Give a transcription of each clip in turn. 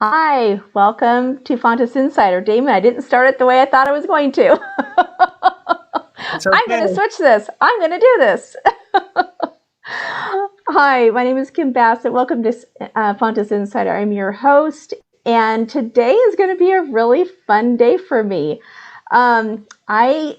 Hi, welcome to Fontis Insider. Damon, I didn't start it the way I thought I was going to. It's I'm going to okay. switch this. I'm going to do this. Hi, my name is Kim Bassett. Welcome to Fontis Insider. I'm your host, and today is going to be a really fun day for me. If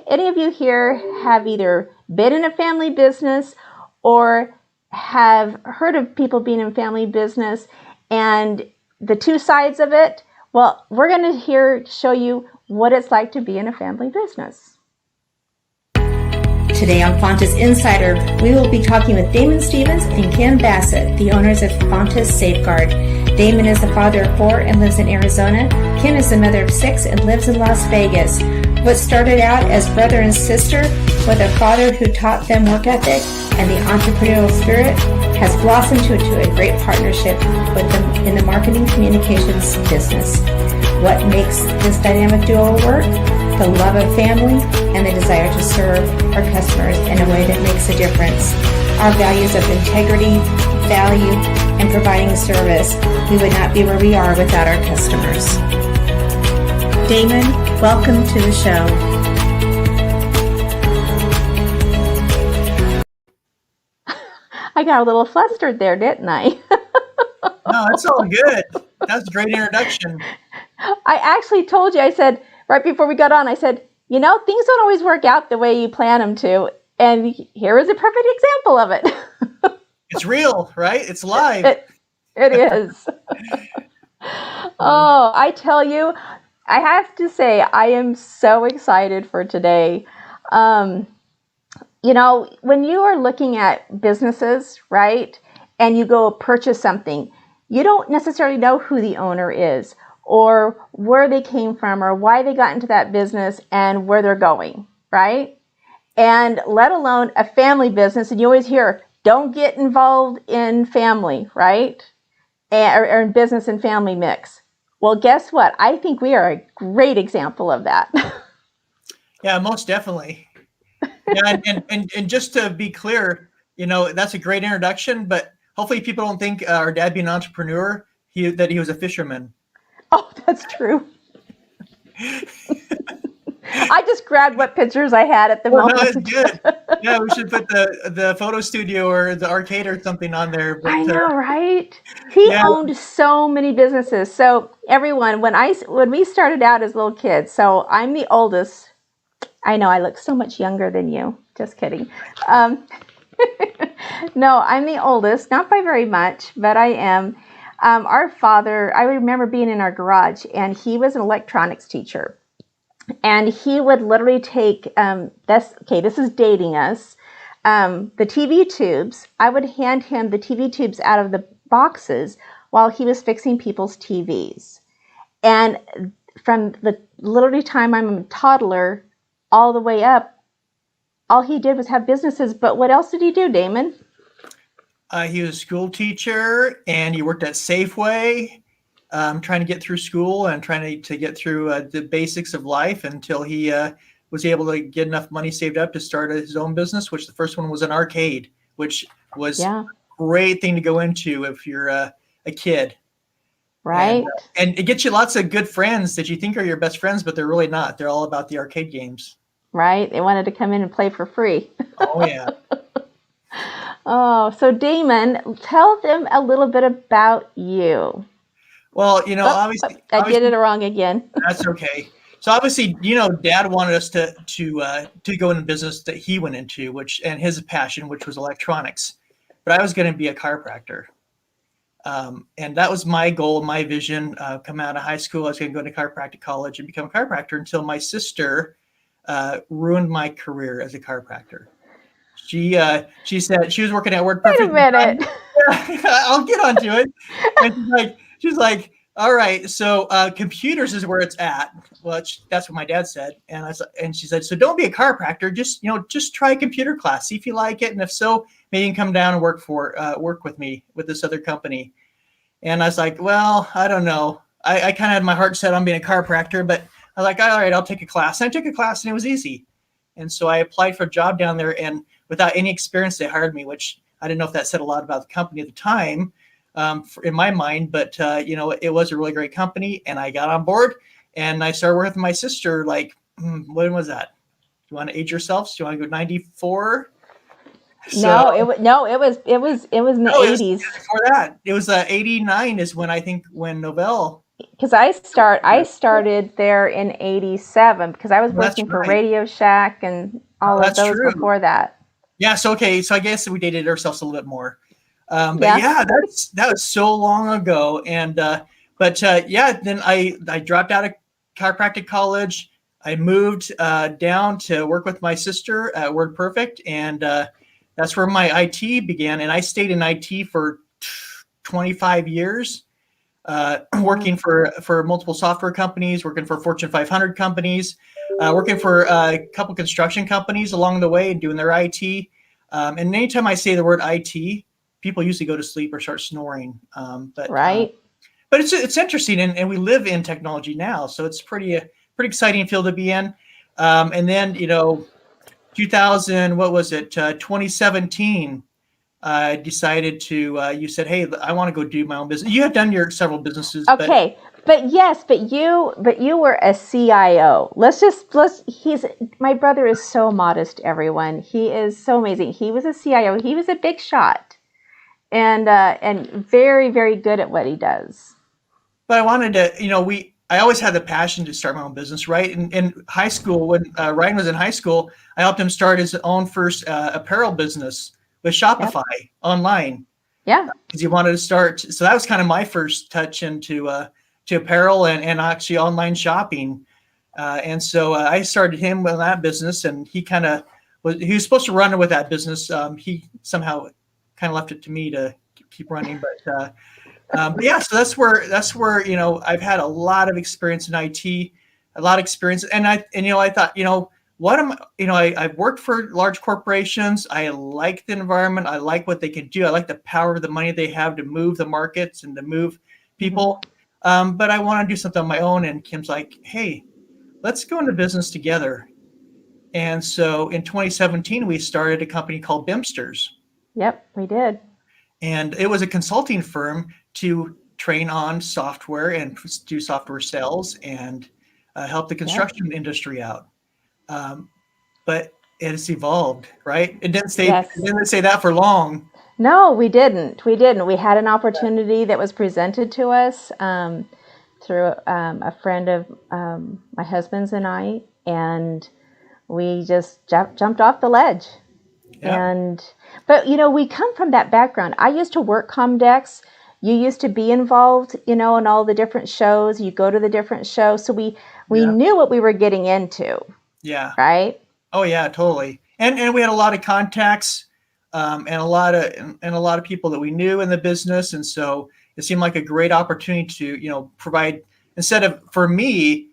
any of you here have either been in a family business or have heard of people being in family business and the two sides of it, well, we're going to show you what it's like to be in a family business. Today on Fontis Insider, we will be talking with Damon Stevens and Kim Bassett, the owners of Fontis Safeguard. Damon is the father of 4 and lives in Arizona. Kim is the mother of 6 and lives in Las Vegas. What started out as brother and sister with a father who taught them work ethic and the entrepreneurial spirit has blossomed into a great partnership with them in the marketing communications business. What makes this dynamic duo work? The love of family and the desire to serve our customers in a way that makes a difference. Our values of integrity, value, and providing service. We would not be where we are without our customers. Damon, welcome to the show. I got a little flustered there, didn't I? No, it's all good. That's a great introduction. I actually told you, I said, right before we got on, I said, things don't always work out the way you plan them to. And here is a perfect example of it. It's real, right? It's live. It is. Oh, I tell you, I have to say, I am so excited for today. When you are looking at businesses, right, and you go purchase something, you don't necessarily know who the owner is or where they came from or why they got into that business and where they're going, right? And let alone a family business. And you always hear, don't get involved in family, right? Or in business and family mix. Well, guess what? I think we are a great example of that. Yeah, most definitely. Yeah, and just to be clear, that's a great introduction, but hopefully people don't think our dad being an entrepreneur, that he was a fisherman. Oh, that's true. I just grabbed what pictures I had at the moment. No, it's good. Yeah, we should put the photo studio or the arcade or something on there. But, I know, right? He owned so many businesses. So everyone, when we started out as little kids, so I'm the oldest. I know I look so much younger than you. Just kidding. No, I'm the oldest, not by very much, but I am. Our father, I remember being in our garage, and he was an electronics teacher. And he would literally take, this is dating us, the TV tubes. I would hand him the TV tubes out of the boxes while he was fixing people's TVs. And from the literally time I'm a toddler all the way up, all he did was have businesses. But what else did he do, Damon? He was a school teacher, and he worked at Safeway, trying to get through school and trying to get through the basics of life until he was able to get enough money saved up to start his own business, which the first one was an arcade, which was a great thing to go into if you're a kid. Right. And it gets you lots of good friends that you think are your best friends, but they're really not. They're all about the arcade games. Right. They wanted to come in and play for free. Oh, yeah. Oh, so Damon, tell them a little bit about you. Well, obviously I did it wrong again. That's okay. So obviously, Dad wanted us to go into business that he went into, and his passion, which was electronics. But I was going to be a chiropractor. And that was my goal, my vision. Come out of high school, I was going to go to chiropractic college and become a chiropractor until my sister ruined my career as a chiropractor. She said she was working at Word Perfect. Wait a minute. I'll get onto it. And she's like, all right, so computers is where it's at. Well, that's what my dad said. And she said, so don't be a chiropractor. Just try a computer class, see if you like it, and if so, maybe you can come down and work with me with this other company. And I was like, well, I don't know. I kind of had my heart set on being a chiropractor, but I was like, all right, I'll take a class. And I took a class, and it was easy. And so I applied for a job down there, and without any experience, they hired me, which I didn't know if that said a lot about the company at the time. in my mind, but it was a really great company, and I got on board, and I started working with my sister. Like, when was that? Do you want to age yourself? Do you want to go 94? So No, it was in the no, it was 80s. before that. It was 89 is when Novell. Because I started there in 87 because I was Well, that's working for right. Radio Shack and all of That's those true. before that. Yeah. So okay. So I guess we dated ourselves a little bit more. But Yeah. yeah, that was so long ago. And then I dropped out of chiropractic college. I moved down to work with my sister at WordPerfect, and that's where my IT began. And I stayed in IT for 25 years, working for multiple software companies, working for Fortune 500 companies, working for a couple construction companies along the way and doing their IT. And anytime I say the word IT, people usually go to sleep or start snoring. Right. But it's interesting, and we live in technology now, so it's pretty exciting field to be in. And then 2000, what was it? 2017. I decided to. You said, "Hey, I want to go do my own business." You have done your several businesses. Okay, but you were a CIO. My brother is so modest, everyone. He is so amazing. He was a CIO. He was a big shot, and very, very good at what he does. But I wanted to, I always had the passion to start my own business, right? In high school, when Ryan was in high school, I helped him start his own first apparel business with Shopify online. Yeah. Because he wanted to start. So that was kind of my first touch into to apparel and actually online shopping. And so I started him with that business, and he was supposed to run with that business. He somehow kind of left it to me to keep running, but yeah, so that's where I've had a lot of experience in IT, a lot of experience, and I thought, I've worked for large corporations. I like the environment. I like what they can do. I like the power of the money they have to move the markets and to move people. But I want to do something on my own. And Kim's like, "Hey, let's go into business together." And so in 2017, we started a company called Bimsters. Yep, we did. And it was a consulting firm to train on software and do software sales and help the construction industry out. But it has evolved, right? It didn't stay that for long. No, we didn't. We had an opportunity that was presented to us through a friend of my husband's and I, and we just jumped off the ledge. Yeah. But we come from that background. I used to work Comdex. You used to be involved, in all the different shows. You go to the different shows, so we knew what we were getting into. Yeah. Right. Oh yeah, totally. And we had a lot of contacts, and a lot of people that we knew in the business, and so it seemed like a great opportunity to provide. For me,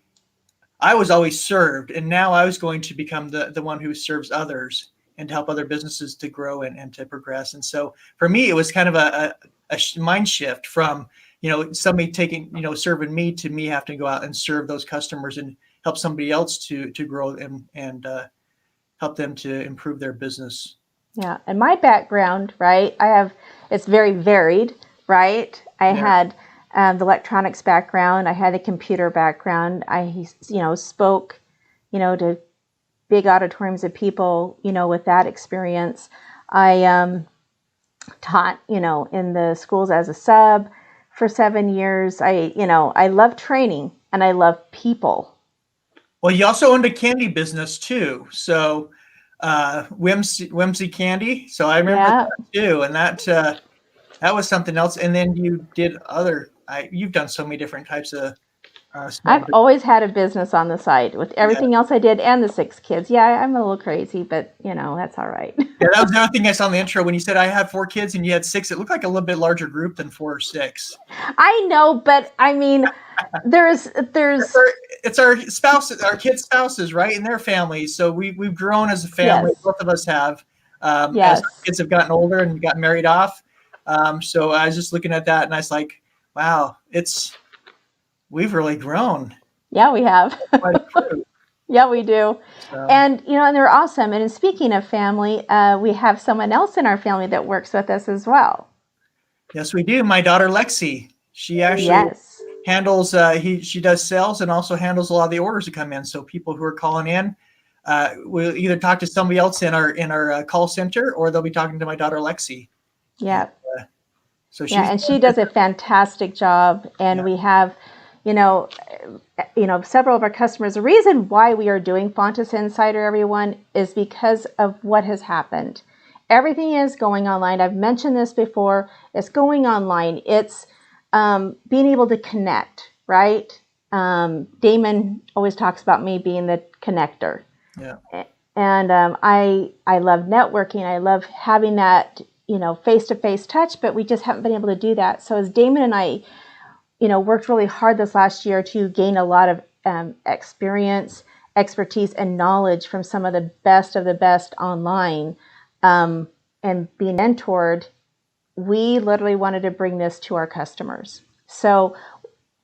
I was always served, and now I was going to become the one who serves others and to help other businesses to grow and to progress. And so for me, it was kind of a mind shift from, somebody taking, serving me to me having to go out and serve those customers and help somebody else to grow and help them to improve their business. Yeah. And my background, right, it's very varied, right? I had the electronics background. I had a computer background. I, spoke, to big auditoriums of people, with that experience. I taught, in the schools as a sub for 7 years. I love training and I love people. Well, you also owned a candy business too. So Whimsy Candy. So I remember that too. And that was something else. And then you did you've done so many different types of I've always had a business on the side with everything else I did and the 6 kids. Yeah, I'm a little crazy, but that's all right. Yeah, that was the other thing I saw in the intro when you said I had 4 kids and you had 6. It looked like a little bit larger group than 4 or 6. I know, but I mean, there's it's our spouses, our kids' spouses, right, and their families. So we've grown as a family. Yes. Both of us have. As our kids have gotten older and got married off. So I was just looking at that and I was like, wow, we've really grown. Yeah, we have. Yeah, we do. So. And, and they're awesome. And speaking of family, we have someone else in our family that works with us as well. Yes, we do. My daughter Lexi, she actually Yes. handles. She does sales and also handles a lot of the orders that come in. So people who are calling in, we'll either talk to somebody else in our call center, or they'll be talking to my daughter Lexi. Yeah. So Yeah, she's and she does a fantastic job. And Yeah. we have, several of our customers. The reason why we are doing Fontis Insider, everyone, is because of what has happened. Everything is going online. I've mentioned this before. It's going online. It's being able to connect, right? Damon always talks about me being the connector. Yeah. And I love networking. I love having that, face-to-face touch, but we just haven't been able to do that. So as Damon and I, worked really hard this last year to gain a lot of experience, expertise, and knowledge from some of the best online, and being mentored, we literally wanted to bring this to our customers. So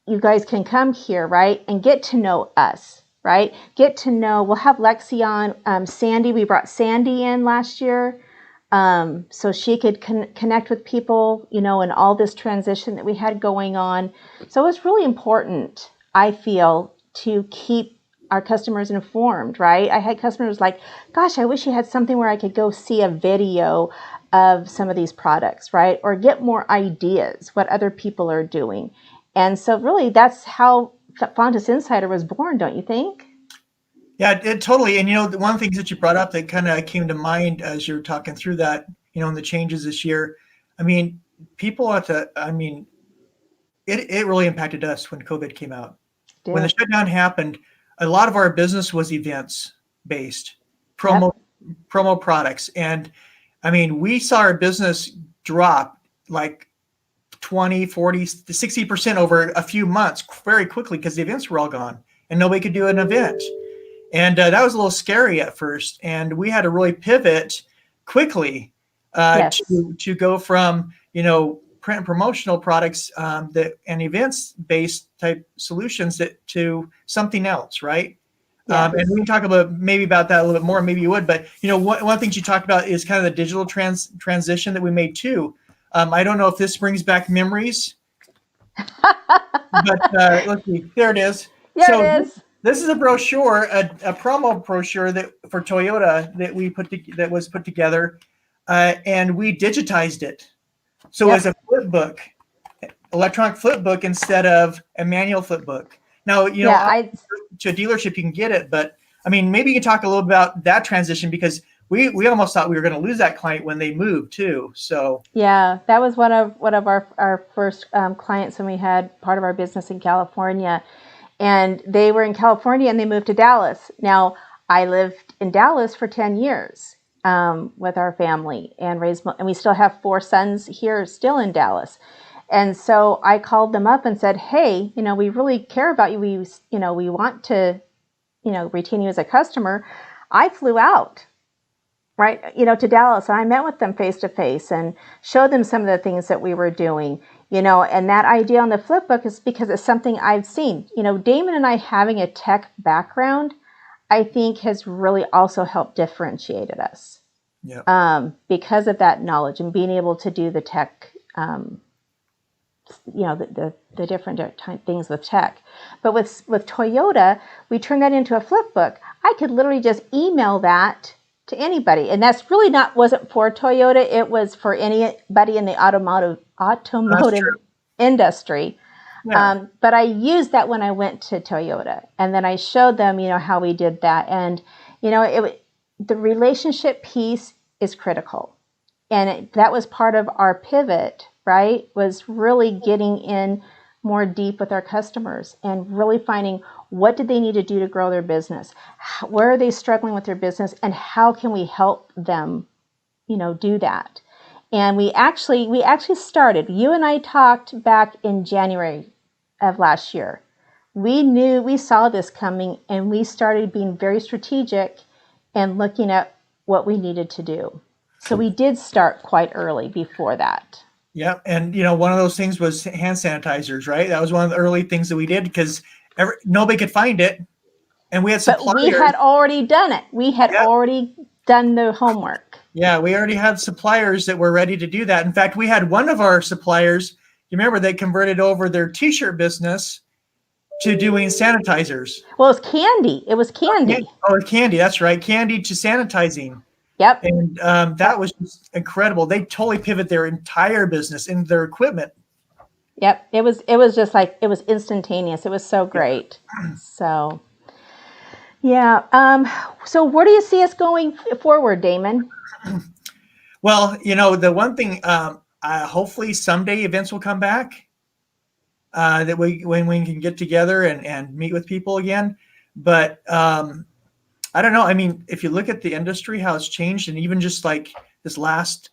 you guys can come here, right, and get to know us. Right? Get to know, we'll have Lexi on, Sandy, we brought Sandy in last year, so she could connect with people, and all this transition that we had going on. So it's really important, I feel, to keep our customers informed, right? I had customers like, gosh, I wish you had something where I could go see a video of some of these products, right? Or get more ideas, what other people are doing. And so really that's how Fontis Insider was born, don't you think? Yeah, totally. And one of the things that you brought up that kind of came to mind as you were talking through that, and the changes this year. I mean, people it really impacted us when COVID came out. When the shutdown happened, a lot of our business was events based, promo products. And I mean, we saw our business drop like 20, 40, 60% over a few months very quickly because the events were all gone and nobody could do an event. And that was a little scary at first. And we had to really pivot quickly to go from, print and promotional products and events-based type solutions to something else, right? Yes. And we can talk about that a little bit more. Maybe you would. But, one of the things you talked about is kind of the digital transition that we made too. I don't know if this brings back memories, but let's see. There it is. It is. This is a brochure, a promo brochure for Toyota that was put together, and we digitized it. So it was a flip book, electronic flip book instead of a manual flip book. Now, to a dealership you can get it, but I mean, maybe you can talk a little about that transition because we almost thought we were going to lose that client when they moved too. So yeah, that was one of our first clients when we had part of our business in California, and they were in California and they moved to Dallas. Now I lived in Dallas for 10 years with our family and we still have 4 sons here still in Dallas. And so I called them up and said, hey, we really care about you. We want to, retain you as a customer. I flew out, right, to Dallas, and I met with them face to face and showed them some of the things that we were doing, and that idea on the flip book is because it's something I've seen. Damon and I having a tech background, I think has really also helped differentiated us. Yeah. Because of that knowledge and being able to do the tech, the different things with tech. But with Toyota, we turned that into a flip book. I could literally just email that to anybody. And that's really wasn't for Toyota. It was for anybody in the automotive industry. Yeah. But I used that when I went to Toyota. And then I showed them, how we did that. And, the relationship piece is critical. And that was part of our pivot, right? Was really getting in more deep with our customers and really finding what did they need to do to grow their business? Where are they struggling with their business? And how can we help them, do that? And we actually started, you and I talked back in January of last year. We saw this coming and we started being very strategic and looking at what we needed to do. So we did start quite early before that. Yeah. And, one of those things was hand sanitizers, right? That was one of the early things that we did because nobody could find it. And we had suppliers. But we had already done it. We had already done the homework. Yeah, we already had suppliers that were ready to do that. In fact, we had one of our suppliers, you remember, they converted over their t-shirt business to doing sanitizers. Well, it was candy. It was candy. Oh, candy. That's right. Candy to sanitizing. Yep. And that was just incredible. They totally pivot their entire business and their equipment. Yep. It was just like, it was instantaneous. It was so great. Yeah. So, yeah. So where do you see us going forward, Damon? Well, the one thing, hopefully someday events will come back. That when we can get together and meet with people again. But I don't know. I mean, if you look at the industry, how it's changed, and even just like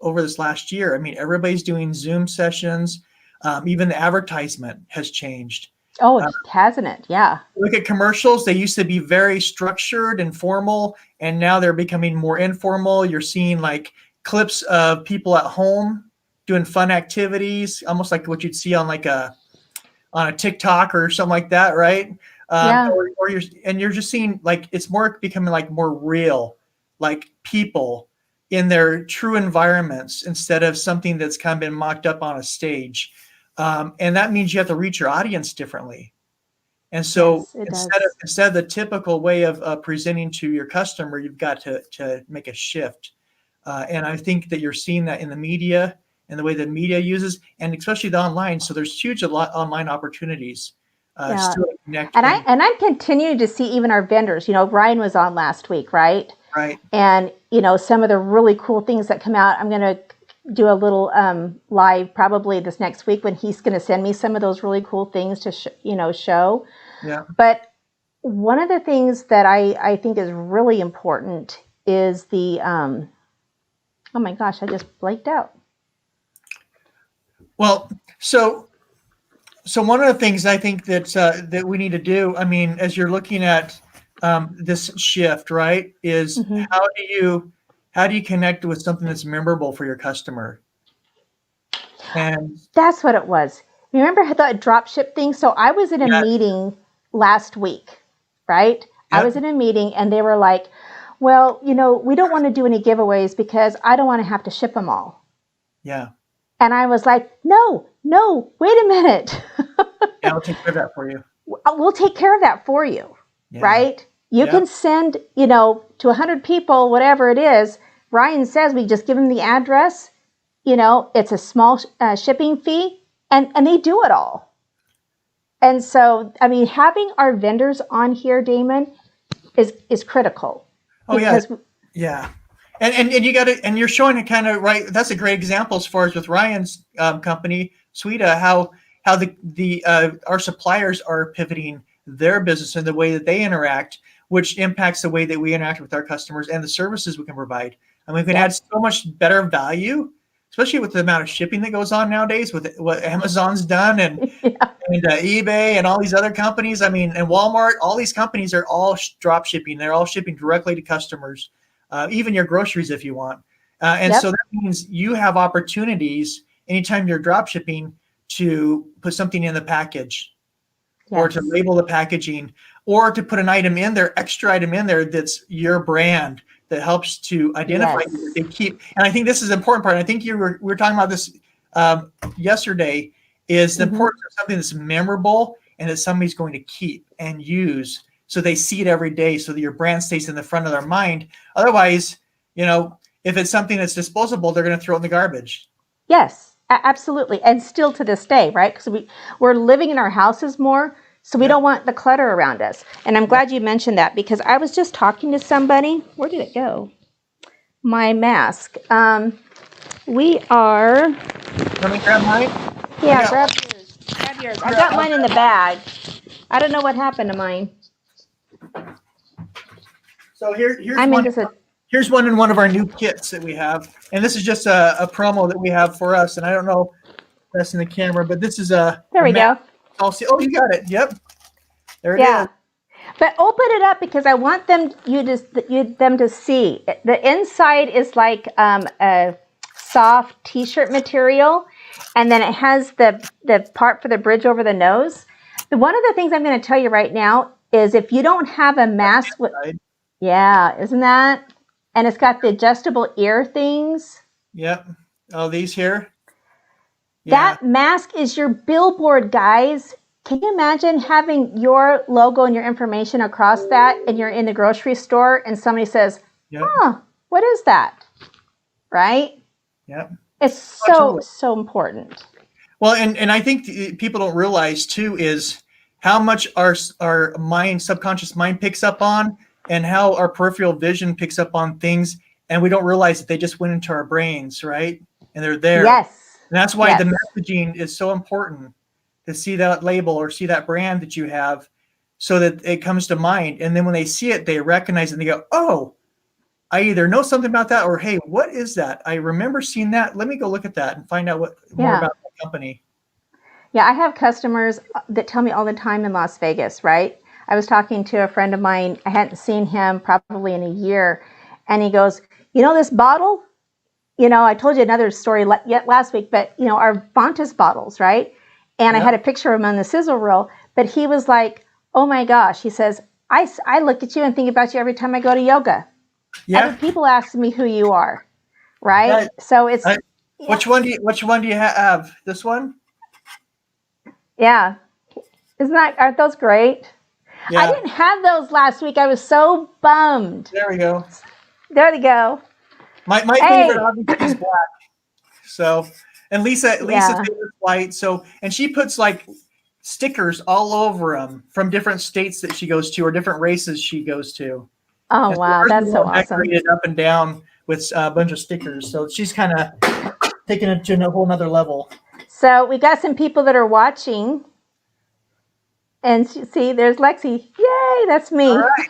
over this last year, I mean, everybody's doing Zoom sessions. Even the advertisement has changed. Oh, hasn't it? Yeah. Look at commercials. They used to be very structured and formal, and now they're becoming more informal. You're seeing like clips of people at home doing fun activities, almost like what you'd see on a TikTok or something like that, right? Yeah. Or you're just seeing like it's becoming like more real, like people in their true environments instead of something that's kind of been mocked up on a stage. And that means you have to reach your audience differently. And so yes, instead of the typical way of presenting to your customer, you've got to make a shift. And I think that you're seeing that in the media and the way the media uses, and especially the online. So there's huge online opportunities. Still to connect. And I'm continuing to see even our vendors. Ryan was on last week, right? Right. And some of the really cool things that come out. I'm going to do a little live probably this next week when he's going to send me some of those really cool things to show. Yeah. But one of the things that I think is really important is the oh my gosh, I just blanked out. Well, so one of the things I think that we need to do, I mean, as you're looking at this shift, right, is Mm-hmm. how do you connect with something that's memorable for your customer? And that's what it was. Remember the drop ship thing? So I was in a meeting last week, right? Yep. I was in a meeting and they were like, well, we don't want to do any giveaways because I don't want to have to ship them all. Yeah. And I was like, no, wait a minute. Yeah, we'll take care of that for you. We'll take care of that for you, right? You can send, to 100 people, whatever it is. Ryan says we just give them the address. It's a small shipping fee, and they do it all. And so, I mean, having our vendors on here, Damon, is critical. Oh, yeah. And you got to, and you're showing it kind of right. That's a great example as far as with Ryan's company, Suida, how our suppliers are pivoting their business and the way that they interact, which impacts the way that we interact with our customers and the services we can provide. I mean, we can add so much better value, especially with the amount of shipping that goes on nowadays with what Amazon's done and eBay and all these other companies. I mean, and Walmart, all these companies are all drop shipping. They're all shipping directly to customers. Even your groceries if you want. So that means you have opportunities anytime you're drop shipping to put something in the package or to label the packaging or to put an item in there, extra item in there that's your brand that helps to identify you. They keep, and I think this is the important part. I think we were talking about this yesterday, is the importance of something that's memorable and that somebody's going to keep and use. So they see it every day so that your brand stays in the front of their mind. Otherwise, if it's something that's disposable, they're going to throw it in the garbage. Yes, absolutely. And still to this day, right? Because we're living in our houses more, so we don't want the clutter around us. And I'm glad you mentioned that because I was just talking to somebody. Where did it go? My mask. We are... Let me grab mine. Yeah, grab yours. Grab yours. I got mine in the bag. I don't know what happened to mine. So here's one in one of our new kits that we have, and this is just a promo that we have for us. And I don't know if that's in the camera, but this is there we go. Oh, you got it. Yep, there it is. But open it up because I want them to see. The inside is like a soft T-shirt material, and then it has the part for the bridge over the nose. One of the things I'm going to tell you right now is if you don't have a mask with, isn't that? and it's got the adjustable ear things. Yep. Oh, these here. Yeah. That mask is your billboard, guys. Can you imagine having your logo and your information across that, and you're in the grocery store and somebody says, Yep. "Oh, what is that?" Right? Yep. It's so important. Well, and I think people don't realize too is how much our subconscious mind picks up on, and how our peripheral vision picks up on things, and we don't realize that they just went into our brains, right? And they're there. Yes. And that's why Yes. the messaging is so important, to see that label or see that brand that you have, so that it comes to mind. And then when they see it, they recognize it and they go, "Oh, I either know something about that, or hey, what is that? I remember seeing that. Let me go look at that and find out more about that company." Yeah, I have customers that tell me all the time in Las Vegas, right? I was talking to a friend of mine. I hadn't seen him probably in a year. And he goes, "You know this bottle? I told you another story yet last week, but, our Fontis bottles, right?" And I had a picture of him on the sizzle reel. But he was like, "Oh, my gosh." He says, I look at you and think about you every time I go to yoga. Yeah. Other people ask me who you are, right? So it's... Which one do you have? This one? Yeah. Aren't those great? Yeah. I didn't have those last week. I was so bummed. There we go. There we go. My favorite obviously is black. So, and Lisa's favorite white. So, and she puts like stickers all over them from different states that she goes to, or different races she goes to. Oh, wow. That's so awesome. Decorated up and down with a bunch of stickers. So she's kind of taking it to a whole nother level. So we got some people that are watching. And see, there's Lexi. Yay, that's me. All right.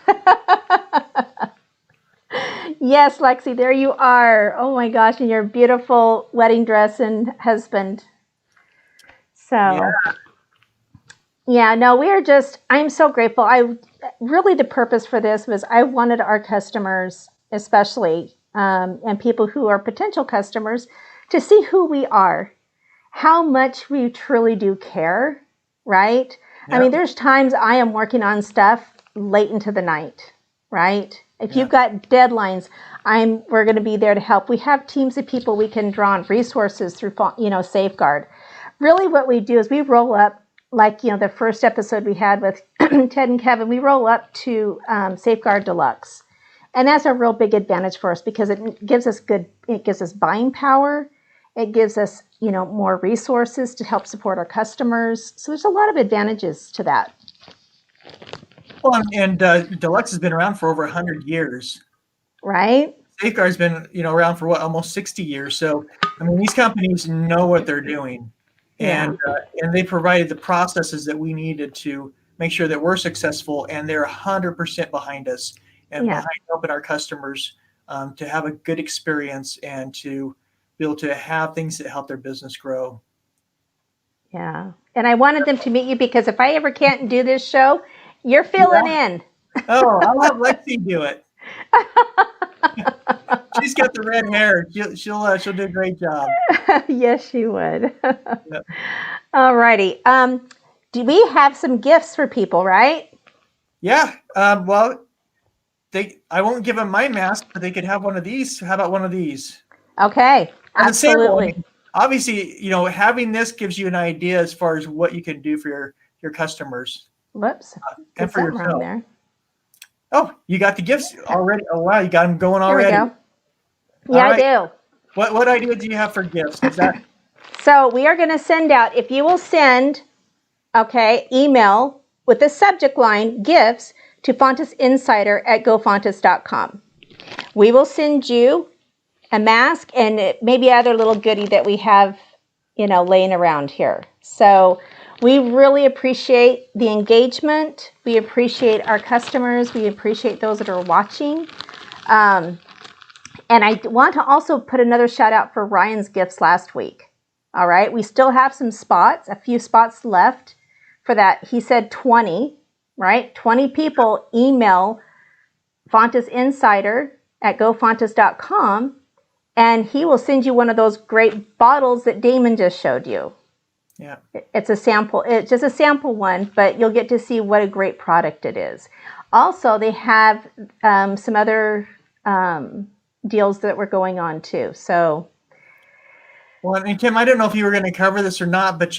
Yes, Lexi, there you are. Oh my gosh, in your beautiful wedding dress and husband. So, I'm so grateful. The purpose for this was I wanted our customers, especially, and people who are potential customers, to see who we are, how much we truly do care, right? Yeah. I mean, there's times I am working on stuff late into the night, right? If you've got deadlines, we're going to be there to help. We have teams of people we can draw on resources through, Safeguard. Really what we do is we roll up, like, the first episode we had with Ted and Kevin, we roll up to Safeguard Deluxe. And that's a real big advantage for us because it gives us buying power. It gives us, more resources to help support our customers. So there's a lot of advantages to that. Well, and Deluxe has been around for over 100 years. Right. Safeguard's been, around for almost 60 years. So, I mean, these companies know what they're doing, and they provided the processes that we needed to make sure that we're successful, and they're 100% behind us and behind helping our customers to have a good experience and to be able to have things that help their business grow. Yeah. And I wanted them to meet you because if I ever can't do this show, you're filling in. Oh, I'll have Lexi do it. She's got the red hair. She'll do a great job. Yes, she would. Yep. All righty. Do we have some gifts for people, right? Yeah. Well, I won't give them my mask, but they could have one of these. How about one of these? Okay. Absolutely. Obviously, having this gives you an idea as far as what you can do for your customers. Whoops. And for yourself. There. Oh, you got the gifts already. Oh, wow. You got them going already. There we go. Yeah, right. I do. What idea do you have for gifts? So we are going to send out, if you will send, email with the subject line gifts to fontisinsider@gofontis.com. We will send you a mask and maybe other little goodie that we have, laying around here. So we really appreciate the engagement. We appreciate our customers. We appreciate those that are watching. And I want to also put another shout out for Ryan's gifts last week. All right. We still have some spots, a few spots left for that. He said 20, right? 20 people email fontisinsider@gofontis.com. And he will send you one of those great bottles that Damon just showed you. Yeah. It's a sample. It's just a sample one, but you'll get to see what a great product it is. Also, they have some other deals that were going on too. So, well, and Kim, I don't know if you were going to cover this or not, but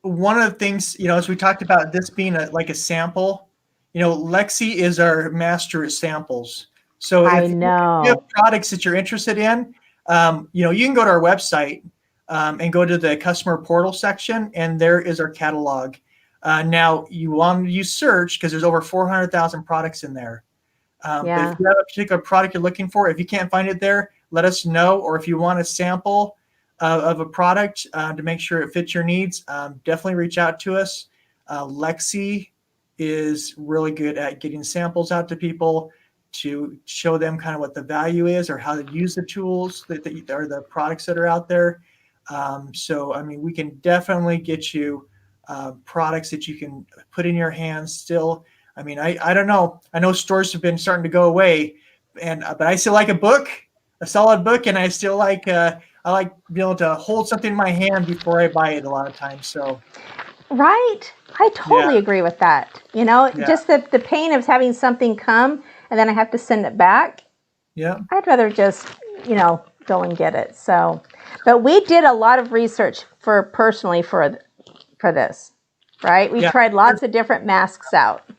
one of the things, as we talked about this being like a sample, Lexi is our master at samples. So I if you have know. products that you're interested in, you can go to our website and go to the customer portal section, and there is our catalog. Now, you want to use search because there's over 400,000 products in there. But Yeah. if you have a particular product you're looking for, if you can't find it there, let us know. Or if you want a sample of a product to make sure it fits your needs, definitely reach out to us. Lexi is really good at getting samples out to people to show them kind of what the value is or how to use the tools or the products that are out there. So, I mean, we can definitely get you products that you can put in your hands still. I mean, I don't know. I know stores have been starting to go away, but I still like a solid book, and I still like I like being able to hold something in my hand before I buy it a lot of times. So, Right. I totally agree with that. Just the pain of having something come and then I have to send it back. Yeah. I'd rather just, go and get it. So, but we did a lot of research personally for this, right? We tried lots of different masks out.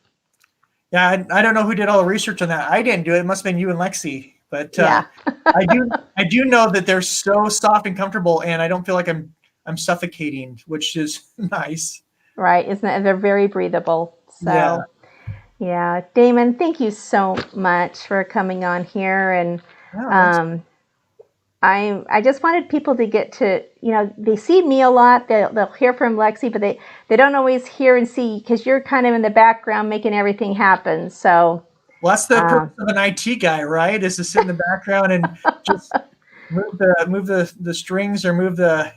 Yeah, I don't know who did all the research on that. I didn't do it. It must have been you and Lexi. But Yeah. I do know that they're so soft and comfortable, and I don't feel like I'm suffocating, which is nice. Right. Isn't it? They're very breathable. So yeah. Damon, thank you so much for coming on here. And I just wanted people to get to, they see me a lot. They'll hear from Lexi, but they don't always hear and see because you're kind of in the background making everything happen. So, well, that's the purpose of an IT guy, right? Is to sit in the background and just move the strings or move the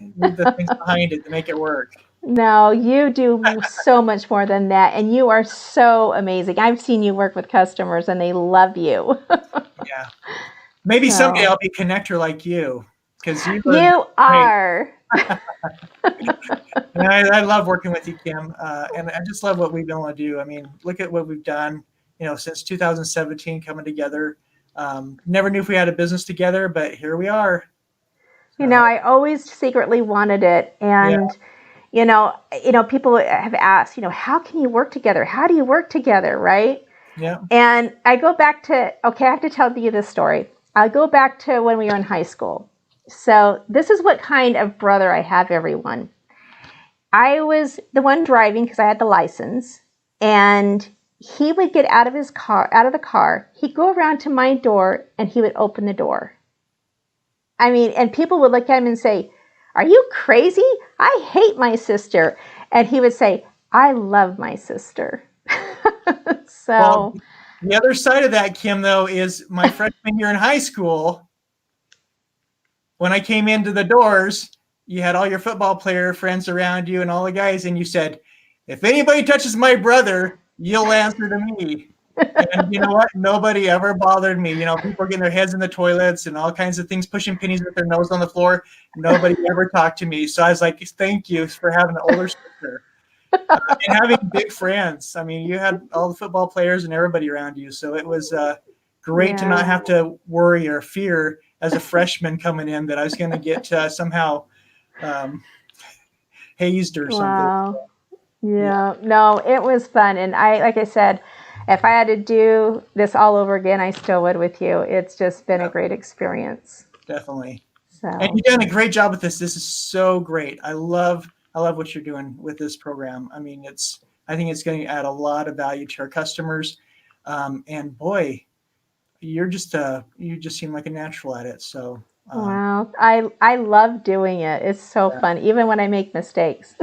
things behind it to make it work. No, you do so much more than that, and you are so amazing. I've seen you work with customers, and they love you. Yeah. Maybe someday I'll be a connector like you, because you are. I love working with you, Kim, and I just love what we've been able to do. I mean, look at what we've done, since 2017 coming together. Never knew if we had a business together, but here we are. I always secretly wanted it, and people have asked, how can you work together? How do you work together, right? Yeah. And I go back to, I have to tell you this story. I'll go back to when we were in high school. So this is what kind of brother I have, everyone. I was the one driving because I had the license, and he would get out of the car, he'd go around to my door, and he would open the door. I mean, and people would look at him and say, "Are you crazy? I hate my sister." And he would say, "I love my sister." So, well, the other side of that, Kim, though, is my freshman year in high school. When I came into the doors, you had all your football player friends around you and all the guys, and you said, "If anybody touches my brother, you'll answer to me." And you know what? Nobody ever bothered me. People getting their heads in the toilets and all kinds of things, pushing pennies with their nose on the floor. Nobody ever talked to me. So I was like, thank you for having an older sister and having big friends. I mean, you had all the football players and everybody around you. So it was great to not have to worry or fear as a freshman coming in that I was going to get somehow hazed or something. Wow. Yeah. No, it was fun. And like I said, if I had to do this all over again, I still would with you. It's just been a great experience. Definitely. So. And you've done a great job with this. This is so great. I love what you're doing with this program. I mean, I think it's going to add a lot of value to our customers. And boy, you just seem like a natural at it. So. Wow. I love doing it. It's so fun, even when I make mistakes.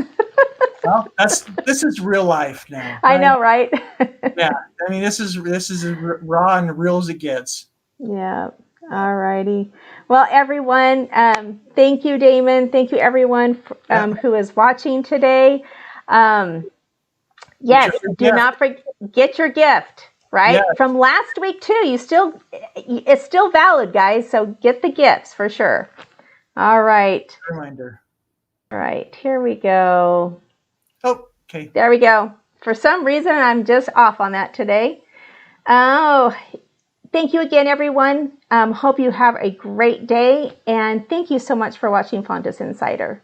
Well, this is real life now. Right? I know, right? Yeah. I mean, this is as raw and real as it gets. Yeah. All righty. Well, everyone, thank you, Damon. Thank you, everyone who is watching today. Yes, do not forget your gift, right? Yes. From last week, too. It's still valid, guys. So get the gifts for sure. All right. Reminder. All right. Here we go. Oh, okay. There we go. For some reason, I'm just off on that today. Oh, thank you again, everyone. Hope you have a great day. And thank you so much for watching Fontis Insider.